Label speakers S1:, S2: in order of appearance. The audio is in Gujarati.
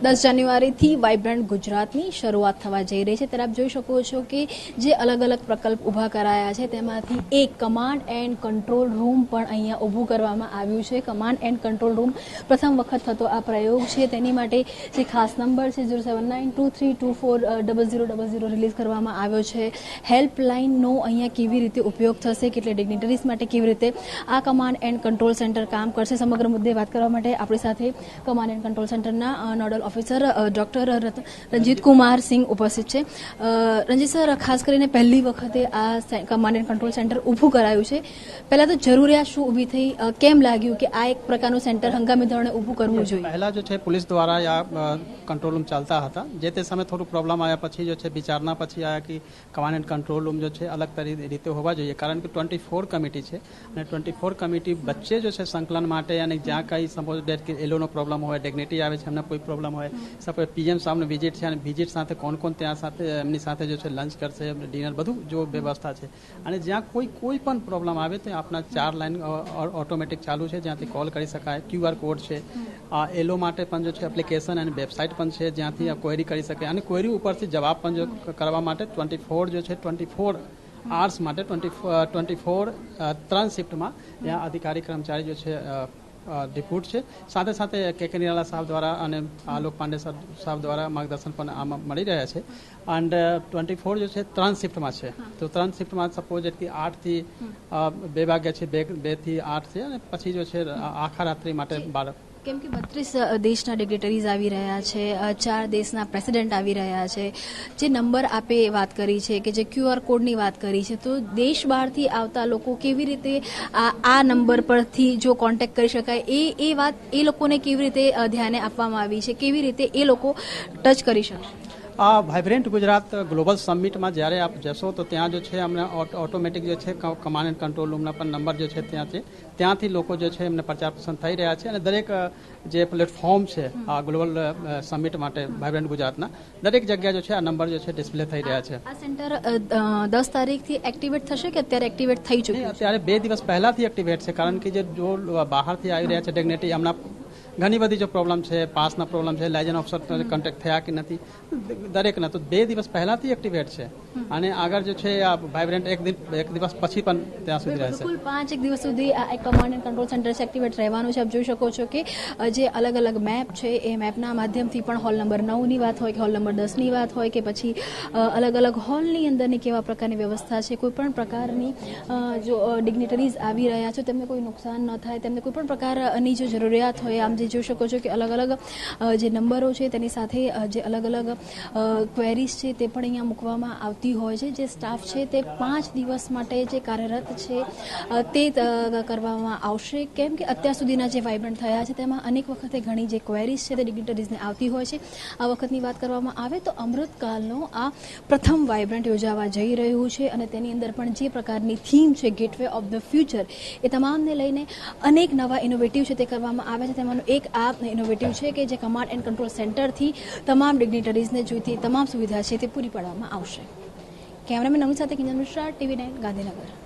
S1: 10 જાન્યુઆરીથી વાઇબ્રન્ટ ગુજરાતની શરૂઆત થવા જઈ રહી છે ત્યારે આપ જોઈ શકો છો કે જે અલગ અલગ પ્રકલ્પ ઊભા કરાયા છે તેમાંથી એક કમાન્ડ એન્ડ કંટ્રોલ રૂમ પણ અહીંયા ઊભું કરવામાં આવ્યું છે। કમાન્ડ એન્ડ કંટ્રોલ રૂમ પ્રથમ વખત થતો આ પ્રયોગ છે, તેની માટે જે ખાસ નંબર છે 07923240000 રિલીઝ કરવામાં આવ્યો છે। હેલ્પલાઇનનો અહીંયા કેવી રીતે ઉપયોગ થશે, કેટલી ડિગ્નિટરીઝ માટે કેવી રીતે આ કમાન્ડ એન્ડ કંટ્રોલ સેન્ટર કામ કરશે, સમગ્ર મુદ્દે વાત કરવા માટે આપણી સાથે કમાન્ડ એન્ડ કંટ્રોલ સેન્ટરના nodal officer doctor Ranjit Kumar Singh ઉપસ્થિત છે। રંજીત સર, ખાસ કરીને પહેલી વખતે આ કમાન્ડ એન્ડ કંટ્રોલ સેન્ટર ઊભું કરાયું છે, પહેલા તો જરૂરિયાત શું ઊભી થઈ, કેમ લાગ્યું કે આ એક પ્રકારનું સેન્ટર હંગામી ધોરણે ઊભું કરવું જોઈએ?
S2: પહેલા जो है पुलिस द्वारा या कंट्रोल रूम चलता था, जे ते समय थोड़ું प्रॉब्लम आया પછી जो है विचारणा પછી आया कि कमांड एंड कंट्रोल रूम जो है अलग રીતે હોવા જોઈએ, કારણ કે 24 કમિટી છે અને 24 કમિટી વચ્ચે जो है સંકલન માટે અને જ્યાં કઈ સપોઝ ડેટ કે એલોનો પ્રોબ્લેમ હોય, ડિગ્નિટી આવે છે, એમને કોઈ પ્રોબ્લેમ હોય, સપોઝ પીએમ સાહેબની વિઝિટ છે અને વિઝિટ સાથે કોણ કોણ ત્યાં સાથે એમની સાથે जो है લંચ કરશે, ડિનર, બધું જો વ્યવસ્થા છે અને જ્યાં કોઈ પણ પ્રોબ્લેમ આવે તો આપણા 4 લાઈન ઓટોમેટિક ચાલુ છે જ્યાંથી કોલ કરી શકાય। QR કોડ છે, એલો માટે પણ जो है એપ્લિકેશન અને વેબસાઇટ પણ છે જ્યાંથી ક્વેરી કરી શકે અને ક્વેરી ઉપરથી જવાબ પણ જો કરવા માટે 24 जो है 24 आवर्स માટે 24 3 શિફ્ટમાં ત્યાં અધિકારી કર્મચારી जो है ડિપ્યુટ છે। સાથે સાથે કે નિરાલા સાહેબ દ્વારા અને આલોક પાંડે સાહેબ દ્વારા માર્ગદર્શન પણ આમાં મળી રહ્યા છે એન્ડ 24 जो है 3 શિફ્ટમાં છે, તો 3 શિફ્ટમાં સપોઝ એટલે 8 થી 2 વાગ્યા છે, 2 થી 8 છે અને પછી जो है આખા રાત્રિ માટે 12।
S1: કેમ કે 32 દેશના ડિગ્નેટરીઝ આવી રહ્યા છે, 4 દેશના પ્રેસિડેન્ટ આવી રહ્યા છે, જે નંબર આપે વાત કરી છે કે જે QR કોડની વાત કરી છે, તો દેશ બહારથી આવતા લોકો કેવી રીતે આ નંબર પરથી જો કોન્ટેક્ટ કરી શકાય એ વાત એ લોકોને કેવી રીતે ધ્યાને આપવામાં આવી છે, કેવી રીતે એ લોકો ટચ કરી શકશે?
S2: આ વાઇબ્રન્ટ ગુજરાત ગ્લોબલ સમિટમાં જ્યારે આપ જશો તો ત્યાં जो है અમને ઓટોમેટિક जो है કમાન્ડ એન્ડ કંટ્રોલ રૂમના પણ નંબર जो है ત્યાંથી લોકો जो है એમને પ્રચાર પ્રસાર થઈ રહ્યા છે અને દરેક જે પ્લેટફોર્મ છે આ ગ્લોબલ સમિટ માટે વાઇબ્રન્ટ ગુજરાતના દરેક જગ્યા जो है આ નંબર जो है ડિસ્પ્લે થઈ રહ્યા છે।
S1: આ સેન્ટર 10 તારીખથી એક્ટિવેટ થશે કે અત્યારે એક્ટિવેટ થઈ ચૂક્યું છે?
S2: અત્યારે 2 દિવસ પહેલાથી એક્ટિવેટ છે, કારણ કે જે જો બહારથી આવી રહ્યા છે ડિગ્નિટી એમના ઘણી બધી જો પ્રોબ્લેમ છે, પાસના પ્રોબ્લેમ છે, લાયઝન ઓફિસર કોન્ટેક્ટ થયા કે નથી, દરેકના તો 2 દિવસ પહેલાથી એક્ટિવેટ છે અને આગળ जो है આ વાઇબ્રન્ટ એક દિવસ પછી પણ ત્યાં સુધી રહેશે।
S1: કુલ 5 દિવસ સુધી આ command and control centre activate રહેવાનું છે। આપ જોઈ શકો છો કે જે અલગ અલગ મેપ છે એ મેપના માધ્યમથી પણ હોલ નંબર 9ની વાત હોય કે હોલ નંબર 10ની વાત હોય કે પછી અલગ અલગ હોલની અંદરની કેવા પ્રકારની વ્યવસ્થા છે, કોઈ પણ પ્રકારની જો ડિગ્નિટરીઝ આવી રહ્યા છે તેમને કોઈ નુકસાન ન થાય, તેમને કોઈ પણ પ્રકારની જો જરૂરિયાત હોય, આમ જે જોઈ શકો છો કે અલગ અલગ જે નંબરો છે તેની સાથે જે અલગ અલગ ક્વેરીઝ છે તે પણ અહીંયા મૂકવામાં આવતી હોય છે। જે સ્ટાફ છે તે 5 દિવસ માટે જે કાર્યરત છે તે કરવામાં આવશે, કેમ કે અત્યાર સુધીના જે વાઇબ્રન્ટ થયા છે તેમાં અનેક વખતે ઘણી જે ક્વેરીઝ છે તે ડિગ્નિટરીઝને આવતી હોય છે। આ વખતની વાત કરવામાં આવે તો અમૃતકાલનો આ પ્રથમ વાઇબ્રન્ટ યોજાવા જઈ રહ્યું છે અને તેની અંદર પણ જે પ્રકારની થીમ છે ગેટવે ઓફ ધ ફ્યુચર, એ તમામને લઈને અનેક નવા ઇનોવેટિવ છે તે કરવામાં આવે છે। તેમાંનું એક આ ઇનોવેટિવ છે કે જે કમાન્ડ એન્ડ કંટ્રોલ સેન્ટરથી તમામ ડિગ્નિટરીઝને જોઈતી તમામ સુવિધા છે તે પૂરી પાડવામાં આવશે। કેમેરામેન નવની સાથે કિંજલ મિશ્રા, TV9 ગાંધીનગર।